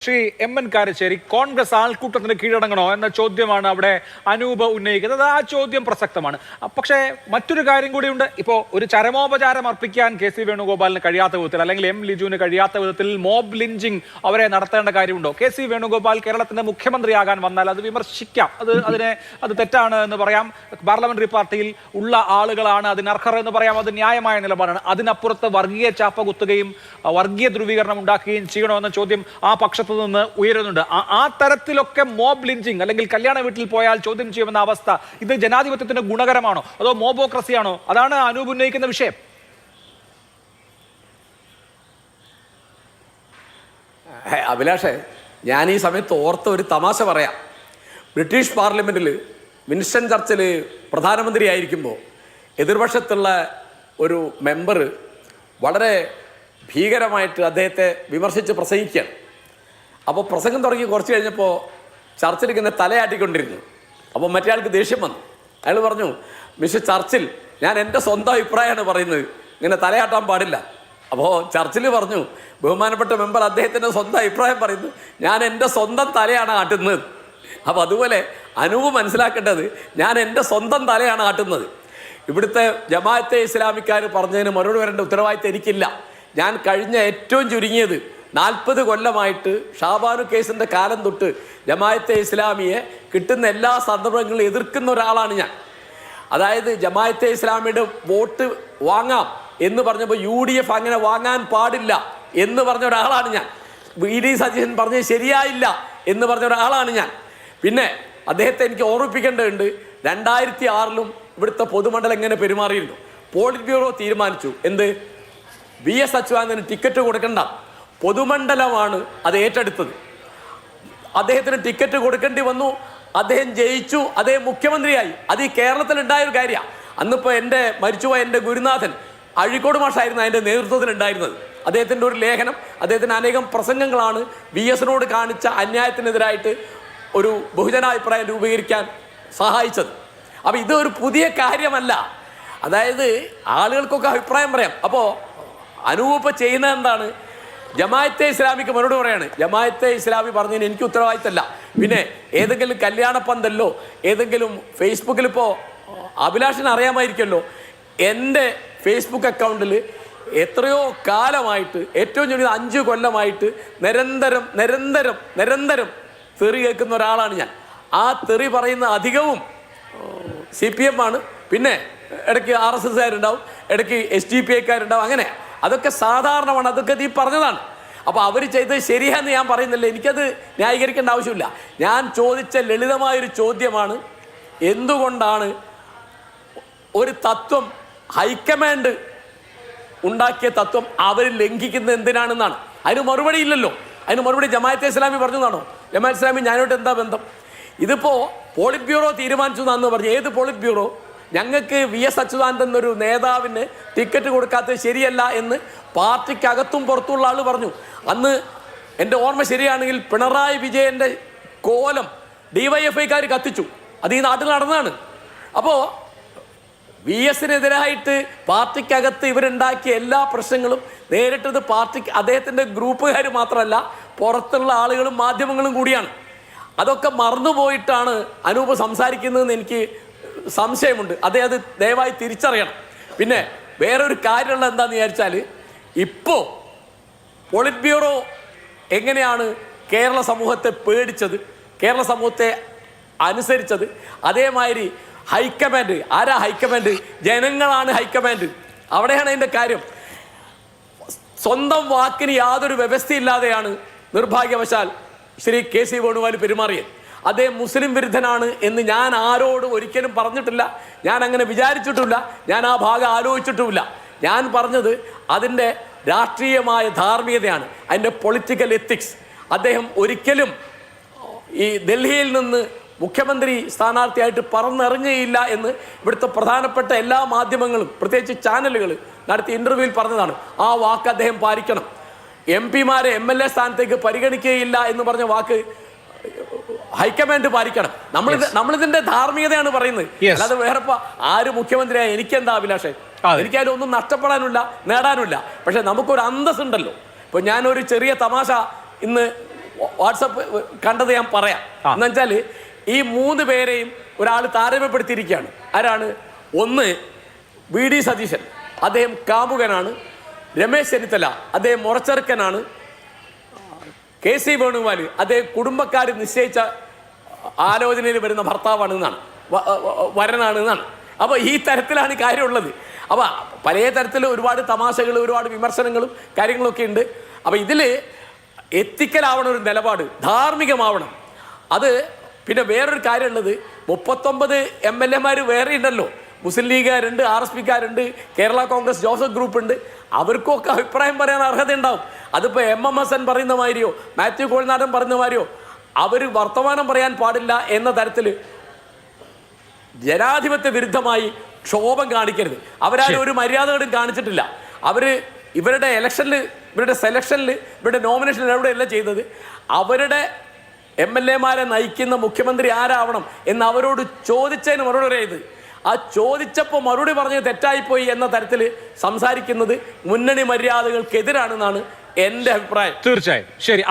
Shri M N Karassery, Congress ആൾക്കൂട്ടത്തിന് കീഴടങ്ങണോ എന്ന ചോദ്യമാണ് അവിടെ അനൂപ് ഉന്നയിക്കുന്നത്. ആ ചോദ്യം പ്രസക്തമാണ്. പക്ഷേ മറ്റൊരു കാര്യം കൂടിയുണ്ട്. ഇപ്പോൾ ഒരു ചരമോപചാരം അർപ്പിക്കാൻ കെ സി വേണുഗോപാലിന് കഴിയാത്ത വിധത്തിൽ, അല്ലെങ്കിൽ എം ലിജുവിന് കഴിയാത്ത വിധത്തിൽ മോബ് ലിഞ്ചിങ് അവരെ നടത്തേണ്ട കാര്യമുണ്ടോ? കെ സി വേണുഗോപാൽ കേരളത്തിന്റെ മുഖ്യമന്ത്രിയാകാൻ വന്നാൽ അത് വിമർശിക്കാം, അത് തെറ്റാണ് എന്ന് പറയാം. പാർലമെന്ററി പാർട്ടിയിൽ ഉള്ള ആളുകളാണ് അതിനർഹർ എന്ന് പറയാം. അത് ന്യായമായ നിലപാടാണ്. അതിനപ്പുറത്ത് വർഗീയ ചാപ്പ കുത്തുകയും വർഗീയ ധ്രുവീകരണം ഉണ്ടാക്കുകയും ചെയ്യണോ എന്ന ചോദ്യം ആ പക്ഷത്ത് നിന്ന് ഉയരുന്നുണ്ട്. ആ തരത്തിലൊക്കെ മോബ് ലിഞ്ചിങ് അല്ലെങ്കിൽ കല്യാണ വീട്ടിൽ പോയാൽ ചോദ്യം ചെയ്യുമെന്ന അവസ്ഥ, ഇത് ജനാധിപത്യത്തിന് ഗുണകരമാണോ അതോ മോബോക്രസിയാണോ? അതാണ് അനൂപ് ഉന്നയിക്കുന്ന വിഷയം. അഭിലാഷേ, ഞാൻ ഈ സമയത്ത് ഓർത്ത ഒരു തമാശ പറയാം. ബ്രിട്ടീഷ് പാർലമെന്റിൽ വിൻസ്റ്റൺ ചർച്ചിൽ പ്രധാനമന്ത്രി ആയിരിക്കുമ്പോൾ എതിർപക്ഷത്തുള്ള ഒരു മെമ്പർ വളരെ ഭീകരമായിട്ട് അദ്ദേഹത്തെ വിമർശിച്ച് പ്രസംഗിക്കുകയാണ്. അപ്പോൾ പ്രസംഗം തുടങ്ങി കുറച്ച് കഴിഞ്ഞപ്പോൾ ചർച്ചിൽ ഇങ്ങനെ തലയാട്ടിക്കൊണ്ടിരുന്നു. അപ്പോൾ മറ്റേ ആൾക്ക് ദേഷ്യം വന്നു. അയാൾ പറഞ്ഞു, മിസ്റ്റർ ചർച്ചിൽ, ഞാൻ എൻ്റെ സ്വന്തം അഭിപ്രായമാണ് പറയുന്നത്, ഇങ്ങനെ തലയാട്ടാൻ പാടില്ല. അപ്പോൾ ചർച്ചിൽ പറഞ്ഞു, ബഹുമാനപ്പെട്ട മെമ്പർ അദ്ദേഹത്തിൻ്റെ സ്വന്തം അഭിപ്രായം പറയുന്നു, ഞാൻ എൻ്റെ സ്വന്തം തലയാണ് ആട്ടുന്നത്. അപ്പോൾ അതുപോലെ അനൂപ് മനസ്സിലാക്കേണ്ടത്, ഞാൻ എൻ്റെ സ്വന്തം തലയാണ് ആട്ടുന്നത്. ഇവിടുത്തെ ജമാഅത്തെ ഇസ്ലാമിക്കാർ പറഞ്ഞതിന് മറുപടി വരേണ്ട ഉത്തരവാദിത്തം എനിക്കില്ല. ഞാൻ കഴിഞ്ഞ ഏറ്റവും ചുരുങ്ങിയത് 40 കൊല്ലമായിട്ട് ഷാബാനു കേസിൻ്റെ കാലം തൊട്ട് ജമാഅത്തെ ഇസ്ലാമിയെ കിട്ടുന്ന എല്ലാ സന്ദർഭങ്ങളിലും എതിർക്കുന്ന ഒരാളാണ് ഞാൻ. അതായത് ജമാഅത്തെ ഇസ്ലാമിയുടെ വോട്ട് വാങ്ങാം എന്ന് പറഞ്ഞപ്പോൾ UDF അങ്ങനെ വാങ്ങാൻ പാടില്ല എന്ന് പറഞ്ഞ ഒരാളാണ് ഞാൻ. VD സതീശൻ പറഞ്ഞത് ശരിയായില്ല എന്ന് പറഞ്ഞ ഒരാളാണ് ഞാൻ. പിന്നെ അദ്ദേഹത്തെ എനിക്ക് ഓർമ്മിപ്പിക്കേണ്ടതുണ്ട്, 2006 ഇവിടുത്തെ പൊതുമണ്ഡലം എങ്ങനെ പെരുമാറിയിരുന്നു. പോളിറ്റ് ബ്യൂറോ തീരുമാനിച്ചു, എന്ത്, VS അച്യുതാനന്ദന് ടിക്കറ്റ് കൊടുക്കണ്ട, പൊതുമണ്ഡലമാണ് അത് ഏറ്റെടുത്തത്. അദ്ദേഹത്തിന് ടിക്കറ്റ് കൊടുക്കേണ്ടി വന്നു. അദ്ദേഹം ജയിച്ചു, അദ്ദേഹം മുഖ്യമന്ത്രിയായി. അത് ഈ കേരളത്തിൽ ഉണ്ടായൊരു കാര്യമാണ്. അന്നിപ്പോൾ മരിച്ചുപോയ എൻ്റെ ഗുരുനാഥൻ അഴീക്കോട് മാഷായിരുന്നു അതിൻ്റെ നേതൃത്വത്തിലുണ്ടായിരുന്നത്. അദ്ദേഹത്തിൻ്റെ ഒരു ലേഖനം, അദ്ദേഹത്തിന് അനേകം പ്രസംഗങ്ങളാണ് VSനോട് കാണിച്ച അന്യായത്തിനെതിരായിട്ട് ഒരു ബഹുജനാഭിപ്രായം രൂപീകരിക്കാൻ സഹായിച്ചത്. അപ്പോൾ ഇതൊരു പുതിയ കാര്യമല്ല. അതായത് ആളുകൾക്കൊക്കെ അഭിപ്രായം പറയാം. അപ്പോൾ അനൂപ് ചെയ്യുന്നത് എന്താണ്? ജമാഅത്തെ ഇസ്ലാമിക്ക് മറുപടി പറയാണ്. ജമാഅത്തെ ഇസ്ലാമി പറഞ്ഞതിന് എനിക്ക് ഉത്തരവാദിത്തമല്ല. പിന്നെ ഏതെങ്കിലും കല്യാണ പന്തല്ലോ ഏതെങ്കിലും ഫേസ്ബുക്കിൽ, ഇപ്പോൾ അഭിലാഷിന് അറിയാമായിരിക്കുമല്ലോ, എൻ്റെ ഫേസ്ബുക്ക് അക്കൗണ്ടിൽ എത്രയോ കാലമായിട്ട്, ഏറ്റവും ചുരുങ്ങിയത് 5 കൊല്ലമായിട്ട് നിരന്തരം തെറി കേൾക്കുന്ന ഒരാളാണ് ഞാൻ. ആ തെറി പറയുന്ന അധികവും CPM ആണ്. പിന്നെ ഇടയ്ക്ക് RSSകാരുണ്ടാവും, ഇടയ്ക്ക് SDPIക്കാരുണ്ടാവും. അങ്ങനെ അതൊക്കെ സാധാരണമാണ്. അതൊക്കെ നീ പറഞ്ഞതാണ്. അപ്പോൾ അവർ ചെയ്തത് ശരിയാണെന്ന് ഞാൻ പറയുന്നില്ല, എനിക്കത് ന്യായീകരിക്കേണ്ട ആവശ്യമില്ല. ഞാൻ ചോദിച്ച ലളിതമായൊരു ചോദ്യമാണ്, എന്തുകൊണ്ടാണ് ഒരു തത്വം, ഹൈക്കമാൻഡ് ഉണ്ടാക്കിയ തത്വം അവർ ലംഘിക്കുന്നത് എന്തിനാണെന്നാണ്. അതിന് മറുപടി ഇല്ലല്ലോ. അതിന് മറുപടി ജമാഅത്തെ ഇസ്ലാമി പറഞ്ഞതാണോ? ജമാഅത്തെ ഇസ്ലാമി ഞാനോട്ട് എന്താ ബന്ധം? ഇതിപ്പോൾ പോളിറ്റ് ബ്യൂറോ തീരുമാനിച്ചു എന്നാന്ന് പറഞ്ഞു. ഏത് പോളിറ്റ് ബ്യൂറോ? ഞങ്ങൾക്ക് VS അച്യുതാനന്ദൻ എന്നൊരു നേതാവിന് ടിക്കറ്റ് കൊടുക്കാത്തത് ശരിയല്ല എന്ന് പാർട്ടിക്കകത്തും പുറത്തുള്ള ആൾ പറഞ്ഞു. അന്ന് എൻ്റെ ഓർമ്മ ശരിയാണെങ്കിൽ പിണറായി വിജയൻ്റെ കോലം DYFIക്കാർ കത്തിച്ചു. അത് ഈ നാട്ടിൽ നടന്നതാണ്. അപ്പോൾ VSനെതിരായിട്ട് പാർട്ടിക്കകത്ത് ഇവരുണ്ടാക്കിയ എല്ലാ പ്രശ്നങ്ങളും നേരിട്ടത് പാർട്ടിക്ക്, അദ്ദേഹത്തിൻ്റെ ഗ്രൂപ്പുകാർ മാത്രമല്ല, പുറത്തുള്ള ആളുകളും മാധ്യമങ്ങളും കൂടിയാണ്. അതൊക്കെ മറന്നുപോയിട്ടാണ് അനൂപ് സംസാരിക്കുന്നതെന്ന് എനിക്ക് സംശയമുണ്ട്. അത് ദയവായി തിരിച്ചറിയണം. പിന്നെ വേറൊരു കാര്യമുള്ള എന്താണെന്ന് വിചാരിച്ചാൽ, ഇപ്പോൾ പോളിറ്റ് ബ്യൂറോ എങ്ങനെയാണ് കേരള സമൂഹത്തെ പേടിച്ചത്, കേരള സമൂഹത്തെ അനുസരിച്ചത്, അതേമാതിരി ഹൈക്കമാൻഡ്, ആരാ ഹൈക്കമാൻഡ്? ജനങ്ങളാണ് ഹൈക്കമാൻഡ്. അവിടെയാണ് അതിൻ്റെ കാര്യം. സ്വന്തം വാക്കിന് യാതൊരു വ്യവസ്ഥയില്ലാതെയാണ് നിർഭാഗ്യവശാൽ ശ്രീ KC വേണുഗോപാൽ പെരുമാറിയത്. അദ്ദേഹം മുസ്ലിം വിരുദ്ധനാണ് എന്ന് ഞാൻ ആരോടും ഒരിക്കലും പറഞ്ഞിട്ടില്ല. ഞാൻ അങ്ങനെ വിചാരിച്ചിട്ടുമില്ല. ഞാൻ ആ ഭാഗം ആലോചിച്ചിട്ടുമില്ല. ഞാൻ പറഞ്ഞത് അതിൻ്റെ രാഷ്ട്രീയമായ ധാർമ്മികതയാണ്, അതിൻ്റെ പൊളിറ്റിക്കൽ എത്തിക്സ്. അദ്ദേഹം ഒരിക്കലും ഈ ഡൽഹിയിൽ നിന്ന് മുഖ്യമന്ത്രി സ്ഥാനാർത്ഥിയായിട്ട് പറന്നിറങ്ങുകയില്ല എന്ന് ഇവിടുത്തെ പ്രധാനപ്പെട്ട എല്ലാ മാധ്യമങ്ങളും, പ്രത്യേകിച്ച് ചാനലുകൾ നടത്തിയ ഇൻ്റർവ്യൂവിൽ പറഞ്ഞതാണ്. ആ വാക്ക് അദ്ദേഹം പാലിക്കണം. MP-മാരെ MLA സ്ഥാനത്തേക്ക് പരിഗണിക്കുകയില്ല എന്ന് പറഞ്ഞ വാക്ക് ഹൈക്കമാൻഡ് പാലിക്കണം. നമ്മളിതിന്റെ ധാർമ്മികതയാണ് പറയുന്നത്. അല്ലാതെ വേറെ ആര് മുഖ്യമന്ത്രിയായ എനിക്കെന്താ അഭിലാഷേ? എനിക്കതിലൊന്നും ഒന്നും നഷ്ടപ്പെടാനില്ല, നേടാനുമില്ല. പക്ഷെ നമുക്കൊരു അന്തസ്സുണ്ടല്ലോ. ഇപ്പോൾ ഞാനൊരു ചെറിയ തമാശ ഇന്ന് വാട്സപ്പ് കണ്ടത് ഞാൻ പറയാം. എന്ന് വെച്ചാൽ ഈ 3 പേരെയും ഒരാൾ താരതമ്യപ്പെടുത്തിയിരിക്കുകയാണ്. ആരാണ്? ഒന്ന് VD സതീശൻ, അദ്ദേഹം കാമുകനാണ്. രമേശ് ചെന്നിത്തല, അദ്ദേഹം മുറച്ചെറുക്കനാണ്. KC വേണുഗോപാൽ, അദ്ദേഹം കുടുംബക്കാർ നിശ്ചയിച്ച ആലോചനയിൽ വരുന്ന ഭർത്താവാണെന്നാണ്, വരനാണെന്നാണ്. അപ്പോൾ ഈ തരത്തിലാണ് കാര്യമുള്ളത്. അപ്പോൾ പല തരത്തിൽ ഒരുപാട് തമാശകൾ, ഒരുപാട് വിമർശനങ്ങളും കാര്യങ്ങളൊക്കെ ഉണ്ട്. അപ്പോൾ ഇതിൽ എത്തിക്കലാവണം ഒരു നിലപാട്, ധാർമ്മികമാവണം. അത് പിന്നെ വേറൊരു കാര്യമുള്ളത്, 39 MLA വേറെ ഉണ്ടല്ലോ. മുസ്ലിം ലീഗുകാരുണ്ട്, RSPക്കാരുണ്ട്, കേരള കോൺഗ്രസ് ജോസഫ് ഗ്രൂപ്പ് ഉണ്ട്. അവർക്കൊക്കെ അഭിപ്രായം പറയാൻ അർഹത ഉണ്ടാവും. അതിപ്പോൾ MMSN പറയുന്ന മാതിരിയോ മാത്യു കോഴിനാടൻ പറയുന്ന മാതിരിയോ അവർ വർത്തമാനം പറയാൻ പാടില്ല എന്ന തരത്തിൽ ജനാധിപത്യ വിരുദ്ധമായി ക്ഷോഭം കാണിക്കരുത്. അവരാരും ഒരു മര്യാദകളും കാണിച്ചിട്ടില്ല. അവർ ഇവരുടെ ഇലക്ഷനിൽ, ഇവരുടെ സെലക്ഷനിൽ, ഇവരുടെ നോമിനേഷനിൽ എവിടെയല്ല ചെയ്തത്. അവരുടെ MLA നയിക്കുന്ന മുഖ്യമന്ത്രി ആരാവണം എന്ന് അവരോട് ചോദിച്ചതിന് മറുപടി പറയത്. ആ ചോദിച്ചപ്പോൾ മറുപടി പറഞ്ഞത് തെറ്റായിപ്പോയി എന്ന തരത്തിൽ സംസാരിക്കുന്നത് മുന്നണി മര്യാദകൾക്കെതിരാണെന്നാണ് എൻ്റെ അഭിപ്രായം. തീർച്ചയായും. ശരി.